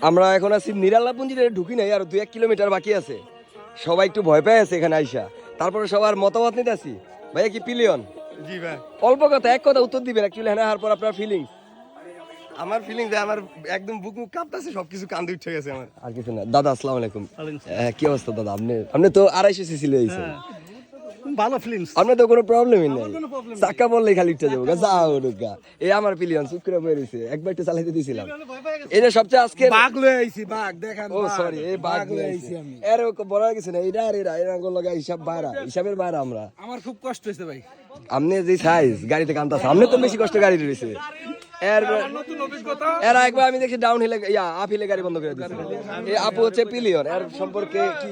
আমরা এখন আছি নিরালাপুঞ্জিতে, ঢুকি নাই, আর 2-1 কিলোমিটার বাকি আছে। সবাই একটু ভয় পেয়ে আছে এখানে আইসা, তারপরে সবার মতামত নিতে আসি। ভাইয়া কি পিলিয়ন? জি ভাই। অল্প কথা, এক কথা উত্তর দিবেন অ্যাকচুয়ালি হ্যাঁ আর পর আপনার ফিলিংস। আমার ফিলিংস আমার একদম বুক মুখ কাঁপতেছে, সবকিছু কান্দে উঠে গেছে আমার। আর কিছু না। দাদা আসসালামু আলাইকুম। কি অবস্থা দাদা? আপনি তো 250 সিসি লইছেন, ভালো ফিলিংস। আপনার তো কোনো প্রবলেমই নাই, চাকা বললেই খালি উঠে যাবো যাও ঢুকা। এই আমার পিলিয়ন চুপ করে বয়ে রয়েছে, একবার একটু চালাইতে দিয়েছিলাম। এটা সবচেয়ে আজকে বাঘ লয়ে আইছি, বাঘ দেখান। ও সরি, এই বাঘ লয়ে আইছি আমি। এর বড় কিছু না, এটা আর এরা লগা হিসাব বাইরা, হিসাবের বাইরা আমরা। আমার খুব কষ্ট হইছে ভাই। আপনি যে সাইজ গাড়িতে কান্তা, সামনে তো বেশি কষ্ট গাড়ি রয়েছে। এর একবার আমি দেখি ডাউন হিলে আপ হিলে গাড়ি বন্ধ করে দিয়েছে। এই আপু হচ্ছে পিলিয়ন, এর সম্পর্কে কি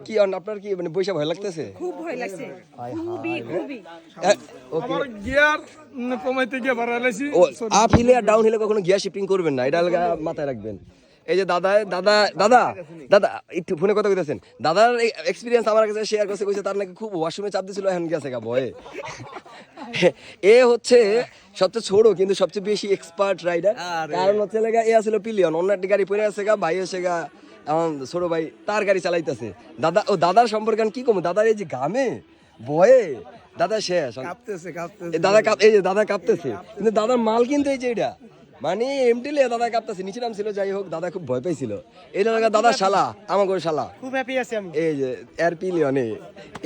কি আপনার কি মানে বৈশা ভয় লাগতেছে? খুব ভয় লাগছে, খুবই খুবই। ওকে, গিয়ার কমাইতে গিয়ে বাড়াইছি। ও আপ হিলে আর ডাউন হিলে কখনো গিয়ার শিফটিং করবেন না, এটা মাথায় রাখবেন। এই যে দাদা দাদা দাদা দাদা একটু ফোনে কথা কইতেছেন, দাদার এক্সপিরিয়েন্স আমার কাছে শেয়ার করছে, কইছে তার নাকি খুব ওয়াশরুমে চাপ দিছিল, এখন গেছে গা ভয়ে। এ হচ্ছে সবচেয়ে ছোট কিন্তু সবচেয়ে বেশি এক্সপার্ট রাইডার, কারণ হচ্ছে লাগা এ আসলে পিলিয়ন, অন্য একটা গাড়ি পড়ে আছে গা, ভাই এসে গা এখন ছোট ভাই তার গাড়ি চালাইতেছে। দাদা ও দাদার সম্পর্কে কি কম, দাদার এই যে ঘামে ভয়ে দাদা শেষ, এই যে দাদা কাঁপতেছে, কিন্তু দাদার মাল কিন্তু এই যে এটা মানে এমটিলে দাদা কাঁপতেছে, নিচে নাম ছিল, যাই হোক দাদা খুব ভয় পাইছিল। এই দাদা শালা আমার করে শালা, খুব হ্যাপি আছি আমি। এই যে এর পিলিয়নে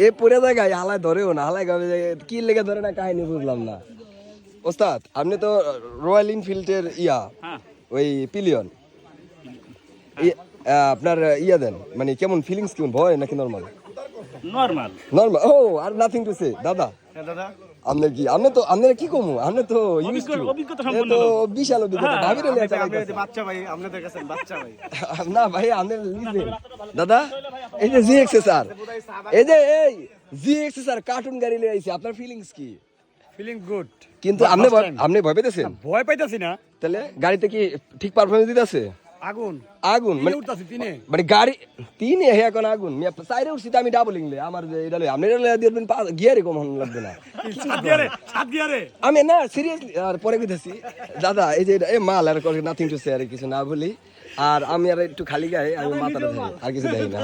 এ পড়ে জায়গায় হালায় ধরেও না, হালায় গাবে কি লেগে ধরে না কাহিনী বুঝলাম না। ওস্তাদ আপনি তো রয়্যাল এনফিল্ডের ওই পিলিয়ন, আপনার দেন মানে কেমন ফিলিংস, কেমন ভয় নাকি নরমাল? Normal normal. ও আর নাথিং টু সে। দাদা দাদা আপনার কি, আপনার কি কমু, আপনি তো অভিজ্ঞতা সম্পন্ন তো বিশাল অভিজ্ঞতা, ভাবির বাচ্চা ভাই, আপনাদের কাছে বাচ্চা ভাই। না ভাই আপনার দাদা এই যে GXSR, এই যে এই GXSR কার্টুন গাড়ি লয়ে আইছে, আপনার ফিলিংস কি? Feeling good. কিন্তু আপনি ভয় পাইতেছেন? ভয় পাইতাছি না। তাহলে গাড়িতে কি ঠিক পারফরম্যান্স দিতেছে? আগুন আগুন মানে উঠতাছি তিনে, মানে গাড়ি তিনে হে এখন আগুন। চাইরে উঠছি তো আমি ডাবলিং লে, আমার যে এটা লই আপনি এটা লই দিবেন, গিয়ারে কম লাগবে না। সাত গিয়ারে আমি না সিরিয়াসলি আর পরে কইতাছি দাদা, এই যে এই মাল আর নাথিং টু সে, আর কিছু না বলি, আর আমি আর একটু খালি গায়ে আমি মাথাটা ধরি, আর কিছু দেই না।